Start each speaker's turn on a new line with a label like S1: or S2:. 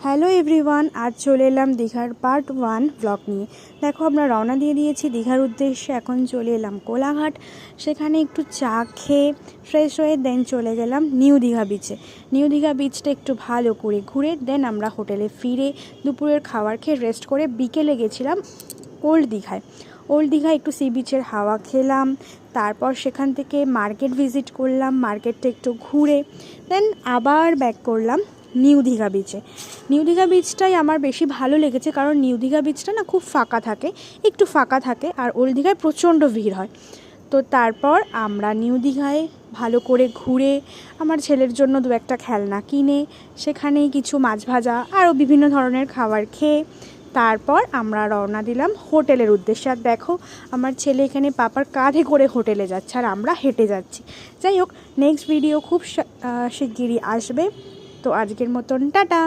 S1: Hello everyone, আজ চলে এলাম দীঘার পার্ট 1 ব্লগ নিয়ে। দেখো, আমরা রওনা দিয়ে দিয়েছি দীঘার উদ্দেশ্যে। এখন চলে এলাম কোলাঘাট। সেখানে একটু চা খেয়ে ফ্রেশ হয়ে দেন চলে গেলাম নিউ দীঘা বিচে। নিউ দীঘা বিচটা একটু ভালো করে ঘুরে দেন আমরা হোটেলে ফিরে দুপুরের খাবার খেয়ে রেস্ট করে বিকেলে গেছিলাম ওল্ড দীঘায়। ওল্ড দীঘায় একটু সি বিচের হাওয়া খেলাম, তারপর সেখান থেকে মার্কেট ভিজিট করলাম, মার্কেটটা একটু ঘুরে দেন আবার ব্যাক করলাম নিউ দীঘা বিচে। নিউ দীঘা বিচটাই আমার বেশি ভালো লেগেছে, কারণ নিউ দীঘা বিচটা না খুব ফাঁকা থাকে, একটু ফাঁকা থাকে, আর ওল্ড দীঘায় প্রচণ্ড ভিড় হয়। তো তারপর আমরা নিউ দীঘায় ভালো করে ঘুরে আমার ছেলের জন্য দু একটা খেলনা কিনে সেখানেই কিছু মাছ ভাজা আরও বিভিন্ন ধরনের খাবার খেয়ে তারপর আমরা রওনা দিলাম হোটেলের উদ্দেশ্যে। আর দেখো, আমার ছেলে এখানে পাপার কাঁধে করে হোটেলে যাচ্ছে আর আমরা হেঁটে যাচ্ছি। যাই হোক, নেক্সট ভিডিও খুব শিগগিরই আসবে। তো আজকের মতন টাটা।